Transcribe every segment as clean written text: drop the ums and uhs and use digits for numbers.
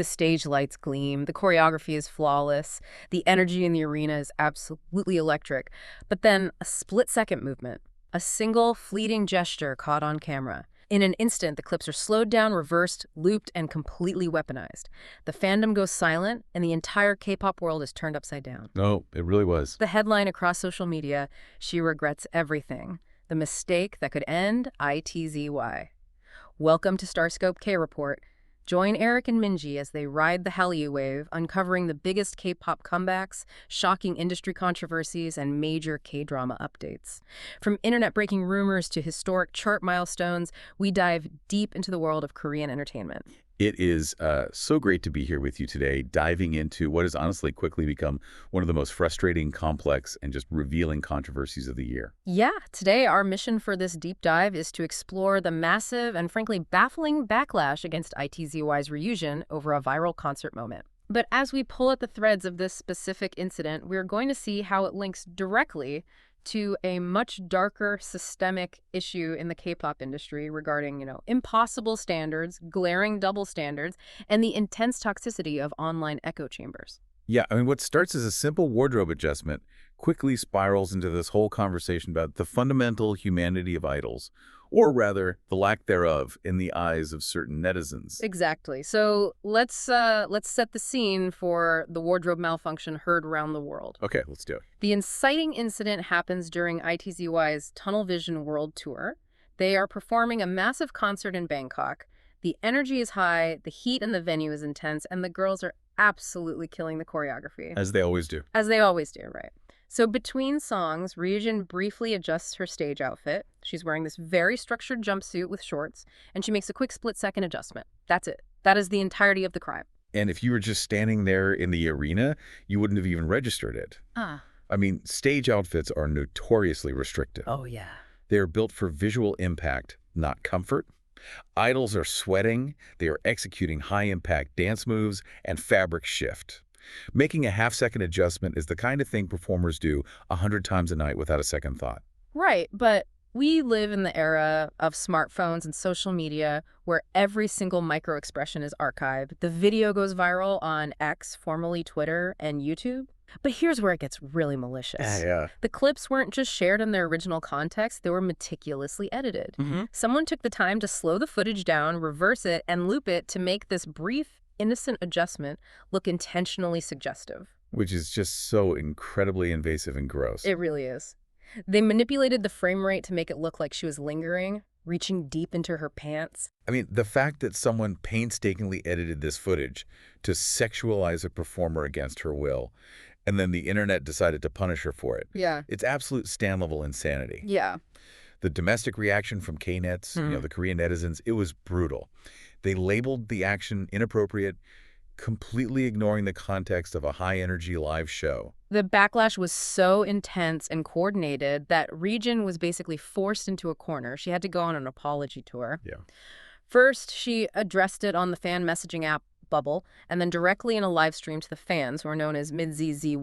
The stage lights gleam, the choreography is flawless, the energy in the arena is absolutely electric. But then a split-second movement, a single fleeting gesture caught on camera. In an instant, the clips are slowed down, reversed, looped, and completely weaponized. The fandom goes silent, and the entire K-pop world is turned upside down. No, it really was. The headline across social media, "She regrets everything. The mistake that could end ITZY." Welcome to StarScope K-Report. Join Eric and Minji as they ride the Hallyu wave, uncovering the biggest K-pop comebacks, shocking industry controversies, and major K-drama updates. From internet-breaking rumors to historic chart milestones, we dive deep into the world of Korean entertainment. It is so great to be here with you today, diving into what has honestly quickly become one of the most frustrating, complex, and just revealing controversies of the year. Yeah, today our mission for this deep dive is to explore the massive and frankly baffling backlash against ITZY's Ryujin over a viral concert moment. But as we pull at the threads of this specific incident, we're going to see how it links directly to a much darker systemic issue in the K-pop industry regarding, impossible standards, glaring double standards, and the intense toxicity of online echo chambers. Yeah, I mean, what starts as a simple wardrobe adjustment quickly spirals into this whole conversation about the fundamental humanity of idols, or rather, the lack thereof in the eyes of certain netizens. Exactly. So let's set the scene for the wardrobe malfunction heard around the world. Okay, let's do it. The inciting incident happens during ITZY's Tunnel Vision World Tour. They are performing a massive concert in Bangkok. The energy is high, the heat in the venue is intense, and the girls are absolutely killing the choreography. As they always do. As they always do, right. So between songs, Ryujin briefly adjusts her stage outfit. She's wearing this very structured jumpsuit with shorts, and she makes a quick split-second adjustment. That's it. That is the entirety of the crime. And if you were just standing there in the arena, you wouldn't have even registered it. I mean, stage outfits are notoriously restrictive. Oh, yeah. They are built for visual impact, not comfort. Idols are sweating, they are executing high-impact dance moves, and fabric shift. Making a half-second adjustment is the kind of thing performers do 100 times a night without a second thought. Right, but we live in the era of smartphones and social media where every single micro-expression is archived. The video goes viral on X, formerly Twitter, and YouTube. But here's where it gets really malicious. Yeah. The clips weren't just shared in their original context, they were meticulously edited. Someone took the time to slow the footage down, reverse it, and loop it to make this brief, innocent adjustment look intentionally suggestive. Which is just so incredibly invasive and gross. It really is. They manipulated the frame rate to make it look like she was lingering, reaching deep into her pants. I mean, the fact that someone painstakingly edited this footage to sexualize a performer against her will, and then the internet decided to punish her for it. Yeah. It's absolute stand-level insanity. Yeah. The domestic reaction from K-nets, the Korean netizens, it was brutal. They labeled the action inappropriate, completely ignoring the context of a high-energy live show. The backlash was so intense and coordinated that Ryujin was basically forced into a corner. She had to go on an apology tour. Yeah. First, she addressed it on the fan messaging app Bubble, and then directly in a live stream to the fans, who are known as MIDZY.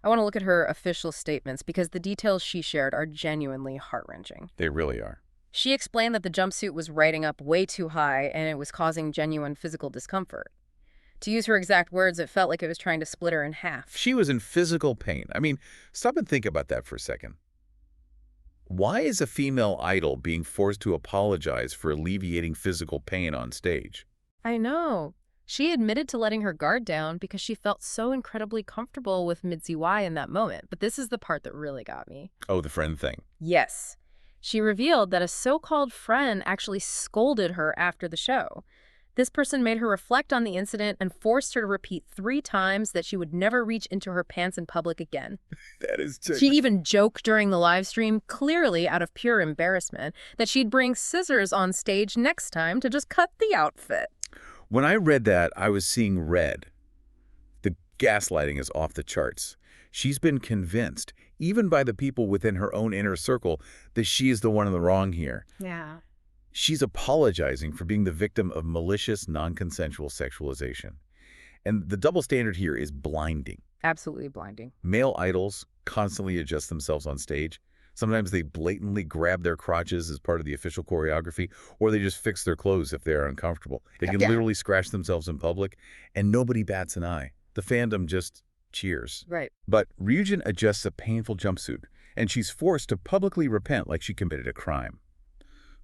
I want to look at her official statements because the details she shared are genuinely heart-wrenching. They really are. She explained that the jumpsuit was riding up way too high and it was causing genuine physical discomfort. To use her exact words, it felt like it was trying to split her in half. She was in physical pain. I mean, stop and think about that for a second. Why is a female idol being forced to apologize for alleviating physical pain on stage? I know. She admitted to letting her guard down because she felt so incredibly comfortable with MIDZY in that moment. But this is the part that really got me. Oh, the friend thing. Yes. She revealed that a so-called friend actually scolded her after the show. This person made her reflect on the incident and forced her to repeat 3 times that she would never reach into her pants in public again. That is... She even joked during the live stream, clearly out of pure embarrassment, that she'd bring scissors on stage next time to just cut the outfit. When I read that, I was seeing red. The gaslighting is off the charts. She's been convinced, even by the people within her own inner circle, that she is the one in the wrong here. Yeah. She's apologizing for being the victim of malicious, non-consensual sexualization. And the double standard here is blinding. Absolutely blinding. Male idols constantly adjust themselves on stage. Sometimes they blatantly grab their crotches as part of the official choreography, or they just fix their clothes if they are uncomfortable. They can literally scratch themselves in public, and nobody bats an eye. The fandom just cheers. Right. But Ryujin adjusts a painful jumpsuit, and she's forced to publicly repent like she committed a crime.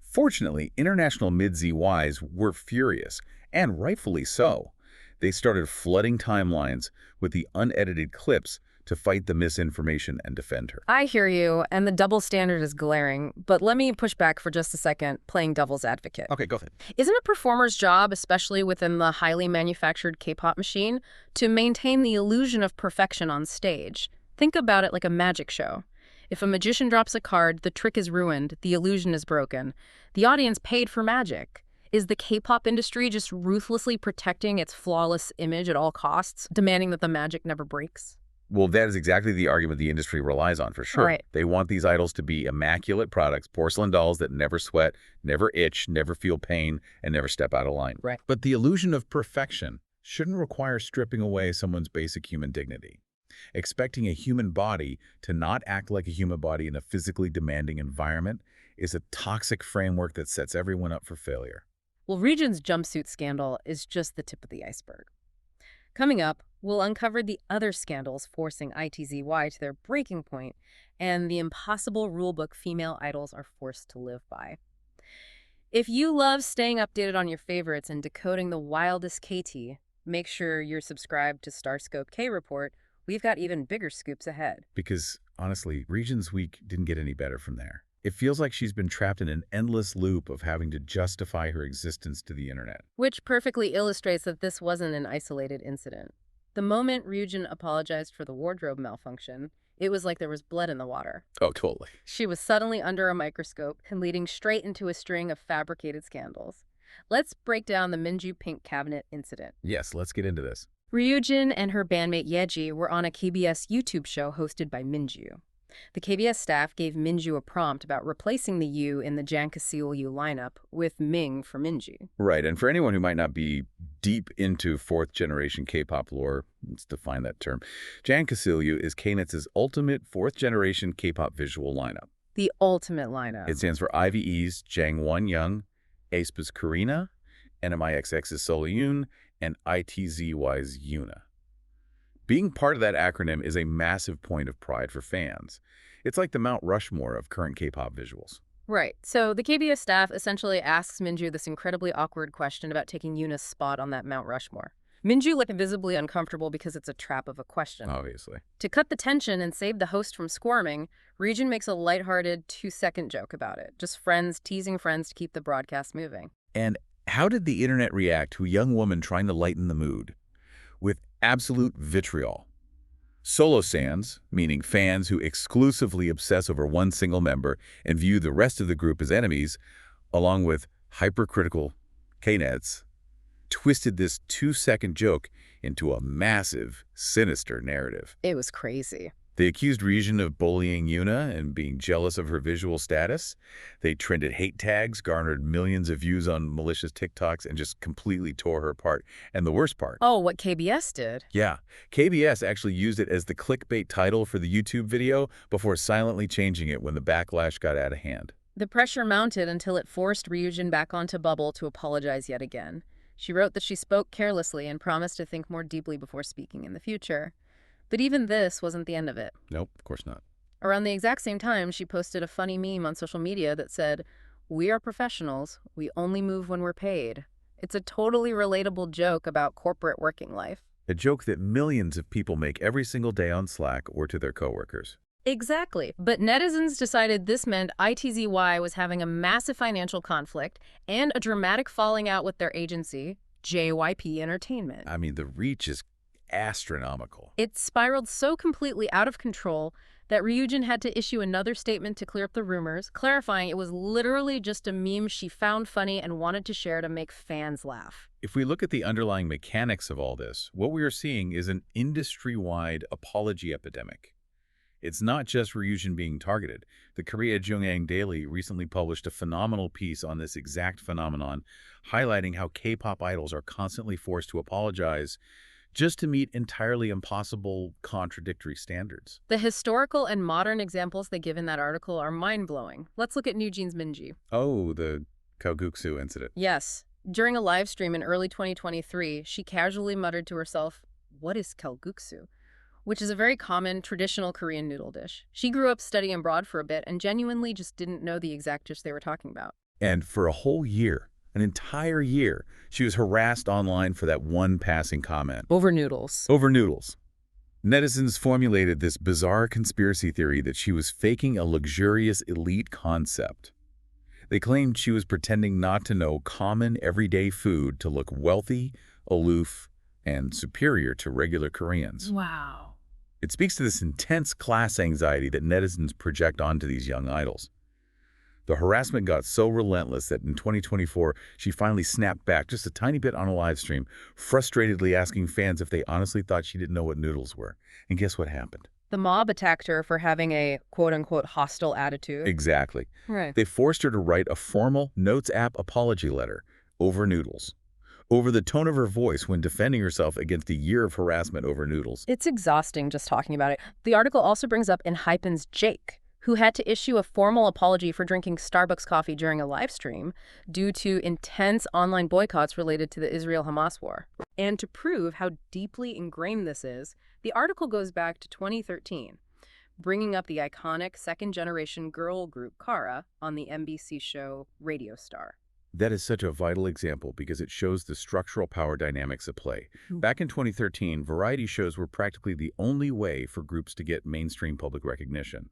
Fortunately, international MIDZYs were furious, and rightfully so. They started flooding timelines with the unedited clips to fight the misinformation and defend her. I hear you, and the double standard is glaring, but let me push back for just a second, playing devil's advocate. Okay, go ahead. Isn't a performer's job, especially within the highly manufactured K-pop machine, to maintain the illusion of perfection on stage? Think about it like a magic show. If a magician drops a card, the trick is ruined, the illusion is broken. The audience paid for magic. Is the K-pop industry just ruthlessly protecting its flawless image at all costs, demanding that the magic never breaks? Well, that is exactly the argument the industry relies on, for sure. Right. They want these idols to be immaculate products, porcelain dolls that never sweat, never itch, never feel pain, and never step out of line. Right. But the illusion of perfection shouldn't require stripping away someone's basic human dignity. Expecting a human body to not act like a human body in a physically demanding environment is a toxic framework that sets everyone up for failure. Well, Ryujin's jumpsuit scandal is just the tip of the iceberg. Coming up, we'll uncover the other scandals forcing ITZY to their breaking point and the impossible rulebook female idols are forced to live by. If you love staying updated on your favorites and decoding the wildest KT, make sure you're subscribed to StarScope K-Report. We've got even bigger scoops ahead. Because, honestly, Ryujin's week didn't get any better from there. It feels like she's been trapped in an endless loop of having to justify her existence to the internet. Which perfectly illustrates that this wasn't an isolated incident. The moment Ryujin apologized for the wardrobe malfunction, it was like there was blood in the water. Oh, totally. She was suddenly under a microscope and leading straight into a string of fabricated scandals. Let's break down the Minji pink cabinet incident. Yes, let's get into this. Ryujin and her bandmate Yeji were on a KBS YouTube show hosted by Minji. The KBS staff gave Minji a prompt about replacing the U in the Jang Kasil-yu lineup with Ming for Minji. Right, and for anyone who might not be deep into fourth-generation K-pop lore, let's define that term. Jang Kasil-yu is K-Netz's ultimate fourth-generation K-pop visual lineup. The ultimate lineup. It stands for IVE's Jangwon Young, aespa's Karina, NMIXX's Soleil, and ITZY's Yuna. Being part of that acronym is a massive point of pride for fans. It's like the Mount Rushmore of current K-pop visuals. Right. So the KBS staff essentially asks Minju this incredibly awkward question about taking Yuna's spot on that Mount Rushmore. Minju looked visibly uncomfortable because it's a trap of a question. Obviously. To cut the tension and save the host from squirming, Ryujin makes a lighthearted 2-second joke about it. Just friends teasing friends to keep the broadcast moving. And how did the internet react to a young woman trying to lighten the mood? With absolute vitriol. Solo sans, meaning fans who exclusively obsess over one single member and view the rest of the group as enemies, along with hypercritical K-Nets, twisted this 2-second joke into a massive, sinister narrative. It was crazy. They accused Ryujin of bullying Yuna and being jealous of her visual status. They trended hate tags, garnered millions of views on Malicious TikToks, and just completely tore her apart. And the worst part. Oh, what KBS did? Yeah. KBS actually used it as the clickbait title for the YouTube video before silently changing it when the backlash got out of hand. The pressure mounted until it forced Ryujin back onto Bubble to apologize yet again. She wrote that she spoke carelessly and promised to think more deeply before speaking in the future. But even this wasn't the end of it. Nope, of course not. Around the exact same time, she posted a funny meme on social media that said, "We are professionals. We only move when we're paid." It's a totally relatable joke about corporate working life. A joke that millions of people make every single day on Slack or to their coworkers. Exactly. But netizens decided this meant ITZY was having a massive financial conflict and a dramatic falling out with their agency, JYP Entertainment. I mean, the reach is astronomical. It spiraled so completely out of control that Ryujin had to issue another statement to clear up the rumors, clarifying it was literally just a meme she found funny and wanted to share to make fans laugh. If we look at the underlying mechanics of all this, what we are seeing is an industry-wide apology epidemic. It's not just Ryujin being targeted. The Korea Jungang Daily recently published a phenomenal piece on this exact phenomenon, highlighting how K-pop idols are constantly forced to apologize just to meet entirely impossible, contradictory standards. The historical and modern examples they give in that article are mind-blowing. Let's look at NewJeans Minji. Oh, the kalguksu incident. Yes. During a live stream in early 2023, she casually muttered to herself, "What is kalguksu?" which is a very common, traditional Korean noodle dish. She grew up studying abroad for a bit and genuinely just didn't know the exact dish they were talking about. And for a whole year, an entire year, she was harassed online for that one passing comment. Over noodles. Over noodles. Netizens formulated this bizarre conspiracy theory that she was faking a luxurious elite concept. They claimed she was pretending not to know common, everyday food to look wealthy, aloof, and superior to regular Koreans. Wow. It speaks to this intense class anxiety that netizens project onto these young idols. The harassment got so relentless that in 2024, she finally snapped back just a tiny bit on a live stream, frustratedly asking fans if they honestly thought she didn't know what noodles were. And guess what happened? The mob attacked her for having a quote-unquote hostile attitude. Exactly. Right. They forced her to write a formal Notes app apology letter over noodles, over the tone of her voice when defending herself against a year of harassment over noodles. It's exhausting just talking about it. The article also brings up ENHYPEN's Jake, who had to issue a formal apology for drinking Starbucks coffee during a live stream due to intense online boycotts related to the Israel-Hamas war. And to prove how deeply ingrained this is, the article goes back to 2013, bringing up the iconic second-generation girl group Kara on the NBC show Radio Star. That is such a vital example because it shows the structural power dynamics at play. Back in 2013, variety shows were practically the only way for groups to get mainstream public recognition.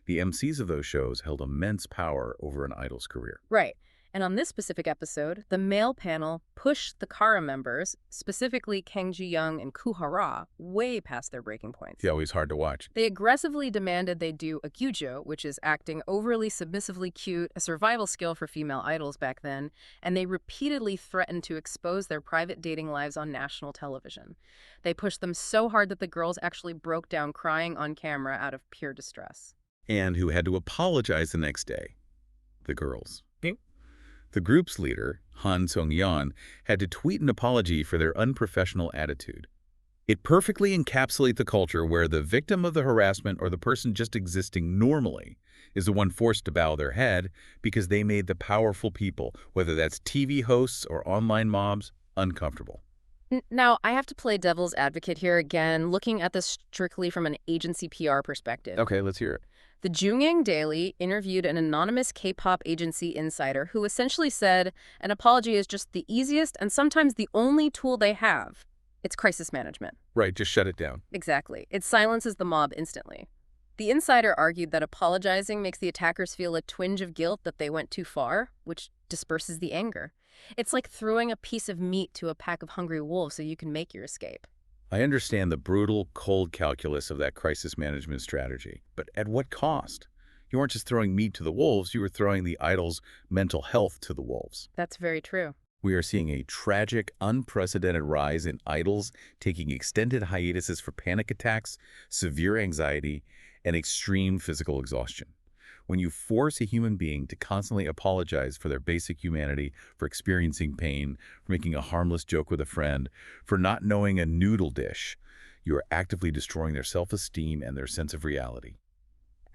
The MCs of those shows held immense power over an idol's career. Right. And on this specific episode, the male panel pushed the Kara members, specifically Kang Ji-young and Koo Ha-ra, way past their breaking points. Yeah, always hard to watch. They aggressively demanded they do a gyujo, which is acting overly submissively cute, a survival skill for female idols back then, and they repeatedly threatened to expose their private dating lives on national television. They pushed them so hard that the girls actually broke down crying on camera out of pure distress. And who had to apologize the next day? The girls. The group's leader, Han Sung-yeon, had to tweet an apology for their unprofessional attitude. It perfectly encapsulates the culture where the victim of the harassment or the person just existing normally is the one forced to bow their head because they made the powerful people, whether that's TV hosts or online mobs, uncomfortable. Now, I have to play devil's advocate here again, looking at this strictly from an agency PR perspective. Okay, let's hear it. The Jungyang Daily interviewed an anonymous K-pop agency insider who essentially said an apology is just the easiest and sometimes the only tool they have. It's crisis management. Right, just shut it down. Exactly. It silences the mob instantly. The insider argued that apologizing makes the attackers feel a twinge of guilt that they went too far, which disperses the anger. It's like throwing a piece of meat to a pack of hungry wolves so you can make your escape. I understand the brutal, cold calculus of that crisis management strategy, but at what cost? You weren't just throwing meat to the wolves, you were throwing the idol's mental health to the wolves. That's very true. We are seeing a tragic, unprecedented rise in idols taking extended hiatuses for panic attacks, severe anxiety, and extreme physical exhaustion. When you force a human being to constantly apologize for their basic humanity, for experiencing pain, for making a harmless joke with a friend, for not knowing a noodle dish, you are actively destroying their self-esteem and their sense of reality.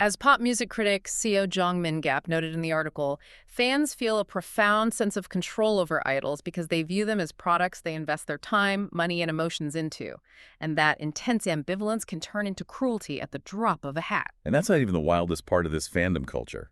As pop music critic Seo Jong-min Gap noted in the article, fans feel a profound sense of control over idols because they view them as products they invest their time, money, and emotions into. And that intense ambivalence can turn into cruelty at the drop of a hat. And that's not even the wildest part of this fandom culture.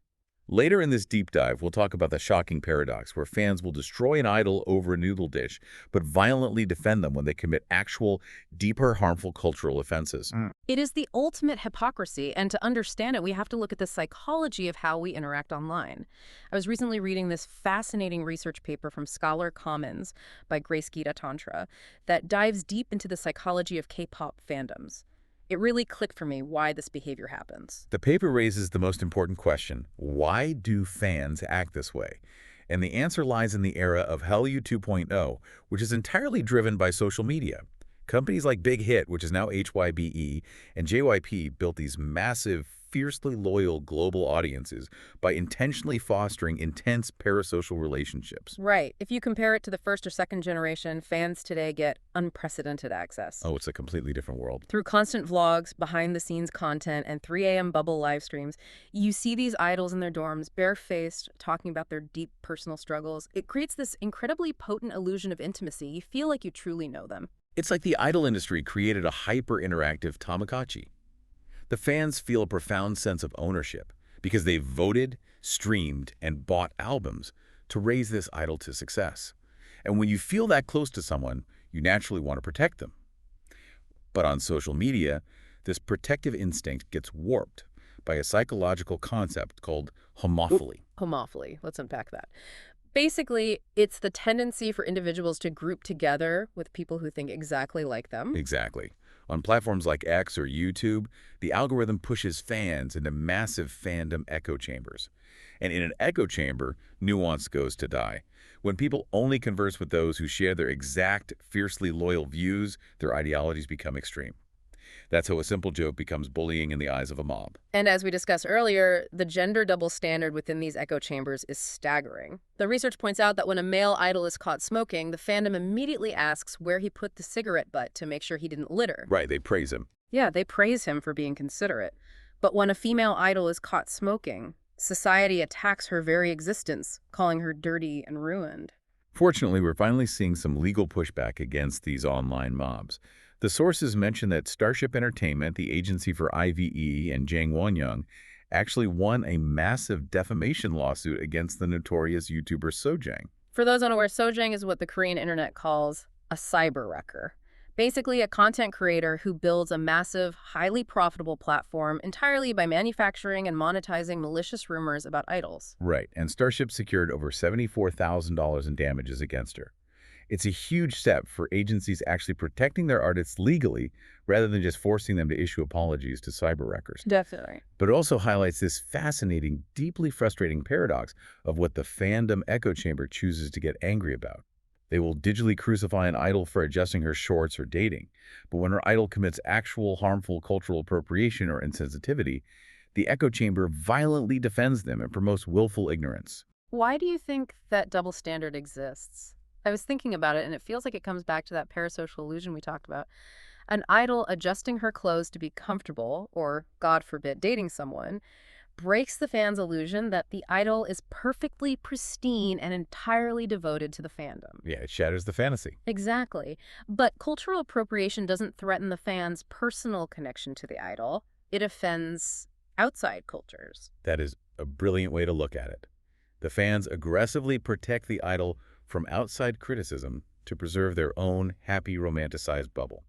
Later in this deep dive, we'll talk about the shocking paradox where fans will destroy an idol over a noodle dish, but violently defend them when they commit actual, deeper, harmful cultural offenses. It is the ultimate hypocrisy, and to understand it, we have to look at the psychology of how we interact online. I was recently reading this fascinating research paper from Scholar Commons by Grace Gita Tantra that dives deep into the psychology of K-pop fandoms. It really clicked for me why this behavior happens. The paper raises the most important question: why do fans act this way? And the answer lies in the era of Hallyu 2.0, which is entirely driven by social media. Companies like Big Hit, which is now HYBE, and JYP built these massive, fiercely loyal global audiences by intentionally fostering intense parasocial relationships. Right. If you compare it to the first or second generation, fans today get unprecedented access. Oh, it's a completely different world. Through constant vlogs, behind-the-scenes content, and 3 a.m. bubble live streams, you see these idols in their dorms, barefaced, talking about their deep personal struggles. It creates this incredibly potent illusion of intimacy. You feel like you truly know them. It's like the idol industry created a hyper-interactive Tamagotchi. The fans feel a profound sense of ownership because they've voted, streamed, and bought albums to raise this idol to success. And when you feel that close to someone, you naturally want to protect them. But on social media, this protective instinct gets warped by a psychological concept called homophily. Homophily. Let's unpack that. Basically, it's the tendency for individuals to group together with people who think exactly like them. Exactly. On platforms like X or YouTube, the algorithm pushes fans into massive fandom echo chambers. And in an echo chamber, nuance goes to die. When people only converse with those who share their exact, fiercely loyal views, their ideologies become extreme. That's how a simple joke becomes bullying in the eyes of a mob. And as we discussed earlier, the gender double standard within these echo chambers is staggering. The research points out that when a male idol is caught smoking, the fandom immediately asks where he put the cigarette butt to make sure he didn't litter. Right, they praise him. Yeah, they praise him for being considerate. But when a female idol is caught smoking, society attacks her very existence, calling her dirty and ruined. Fortunately, we're finally seeing some legal pushback against these online mobs. The sources mention that Starship Entertainment, the agency for IVE, and Jang Won-young actually won a massive defamation lawsuit against the notorious YouTuber Sojang. For those unaware, Sojang is what the Korean internet calls a cyber wrecker. Basically, a content creator who builds a massive, highly profitable platform entirely by manufacturing and monetizing malicious rumors about idols. Right, and Starship secured over $74,000 in damages against her. It's a huge step for agencies actually protecting their artists legally rather than just forcing them to issue apologies to cyber wreckers. Definitely. But it also highlights this fascinating, deeply frustrating paradox of what the fandom echo chamber chooses to get angry about. They will digitally crucify an idol for adjusting her shorts or dating. But when her idol commits actual harmful cultural appropriation or insensitivity, the echo chamber violently defends them and promotes willful ignorance. Why do you think that double standard exists? I was thinking about it, and it feels like it comes back to that parasocial illusion we talked about. An idol adjusting her clothes to be comfortable, or, God forbid, dating someone, breaks the fan's illusion that the idol is perfectly pristine and entirely devoted to the fandom. Yeah, it shatters the fantasy. Exactly. But cultural appropriation doesn't threaten the fan's personal connection to the idol. It offends outside cultures. That is a brilliant way to look at it. The fans aggressively protect the idol from outside criticism to preserve their own happy romanticized bubble.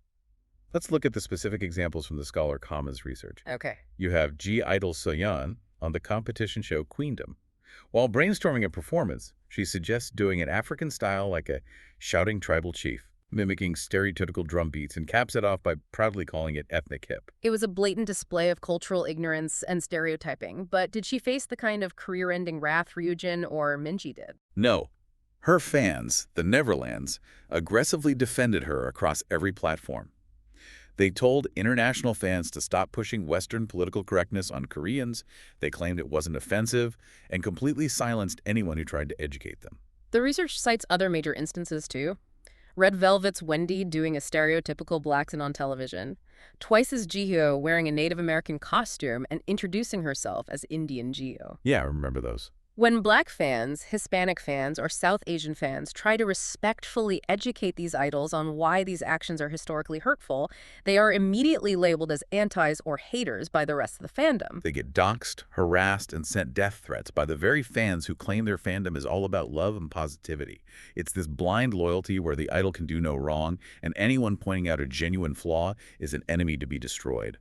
Let's look at the specific examples from the Scholar Commons research. Okay. You have G-idol Soyeon on the competition show Queendom. While brainstorming a performance, she suggests doing an African style like a shouting tribal chief, mimicking stereotypical drum beats, and caps it off by proudly calling it ethnic hip. It was a blatant display of cultural ignorance and stereotyping, but did she face the kind of career-ending wrath Ryujin or Minji did? No. Her fans, the Neverlands, aggressively defended her across every platform. They told international fans to stop pushing Western political correctness on Koreans, they claimed it wasn't offensive, and completely silenced anyone who tried to educate them. The research cites other major instances, too. Red Velvet's Wendy doing a stereotypical black accent on television. Twice's Jihyo wearing a Native American costume and introducing herself as Indian Jihyo. Yeah, I remember those. When Black fans, Hispanic fans, or South Asian fans try to respectfully educate these idols on why these actions are historically hurtful, they are immediately labeled as antis or haters by the rest of the fandom. They get doxxed, harassed, and sent death threats by the very fans who claim their fandom is all about love and positivity. It's this blind loyalty where the idol can do no wrong, and anyone pointing out a genuine flaw is an enemy to be destroyed.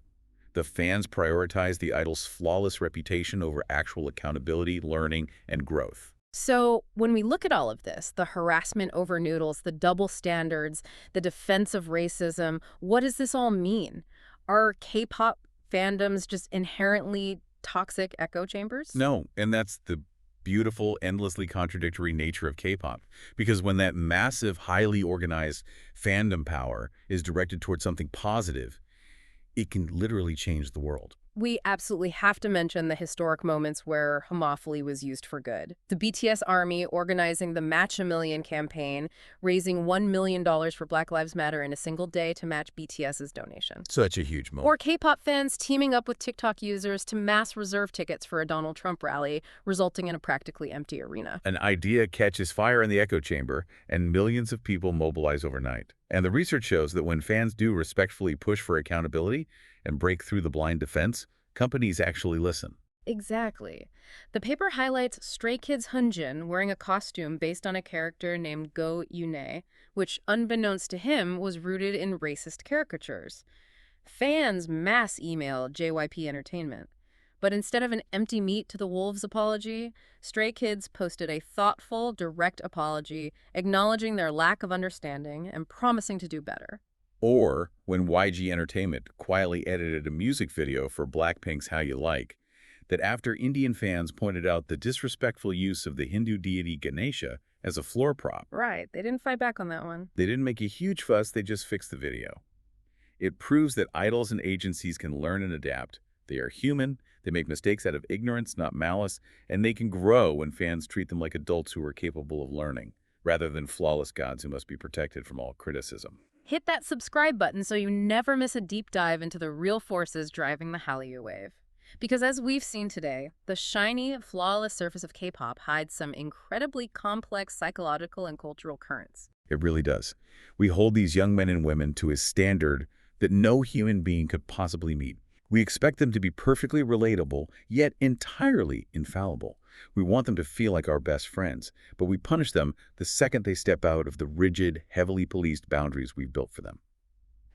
The fans prioritize the idol's flawless reputation over actual accountability, learning, and growth. So when we look at all of this, the harassment over noodles, the double standards, the defense of racism, what does this all mean? Are K-pop fandoms just inherently toxic echo chambers? No, and that's the beautiful, endlessly contradictory nature of K-pop. Because when that massive, highly organized fandom power is directed towards something positive, it can literally change the world. We absolutely have to mention the historic moments where homophily was used for good. The BTS Army organizing the Match a Million campaign, raising $1 million for Black Lives Matter in a single day to match BTS's donation. Such a huge moment. Or K-pop fans teaming up with TikTok users to mass reserve tickets for a Donald Trump rally, resulting in a practically empty arena. An idea catches fire in the echo chamber, and millions of people mobilize overnight. And the research shows that when fans do respectfully push for accountability and break through the blind defense, companies actually listen. Exactly. The paper highlights Stray Kids' Hyunjin wearing a costume based on a character named Go Yoonhae, which, unbeknownst to him, was rooted in racist caricatures. Fans mass emailed JYP Entertainment. But instead of an empty meat to the wolves apology, Stray Kids posted a thoughtful, direct apology, acknowledging their lack of understanding and promising to do better. Or when YG Entertainment quietly edited a music video for Blackpink's How You Like, that after Indian fans pointed out the disrespectful use of the Hindu deity Ganesha as a floor prop. Right, they didn't fight back on that one. They didn't make a huge fuss, they just fixed the video. It proves that idols and agencies can learn and adapt. They are human, they make mistakes out of ignorance, not malice, and they can grow when fans treat them like adults who are capable of learning, rather than flawless gods who must be protected from all criticism. Hit that subscribe button so you never miss a deep dive into the real forces driving the Hallyu wave. Because as we've seen today, the shiny, flawless surface of K-pop hides some incredibly complex psychological and cultural currents. It really does. We hold these young men and women to a standard that no human being could possibly meet. We expect them to be perfectly relatable, yet entirely infallible. We want them to feel like our best friends, but we punish them the second they step out of the rigid, heavily policed boundaries we've built for them.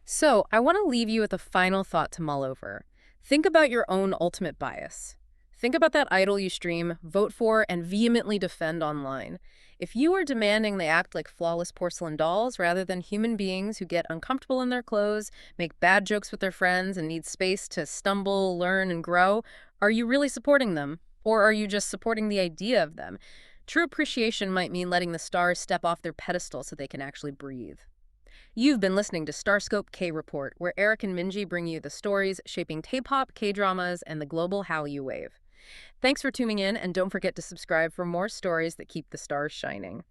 So, I want to leave you with a final thought to mull over. Think about your own ultimate bias. Think about that idol you stream, vote for, and vehemently defend online. If you are demanding they act like flawless porcelain dolls rather than human beings who get uncomfortable in their clothes, make bad jokes with their friends, and need space to stumble, learn, and grow, are you really supporting them? Or are you just supporting the idea of them? True appreciation might mean letting the stars step off their pedestal so they can actually breathe. You've been listening to StarScope K-Report, where Eric and Minji bring you the stories shaping K-pop, K-dramas, and the global Hallyu wave. Thanks for tuning in, and don't forget to subscribe for more stories that keep the stars shining.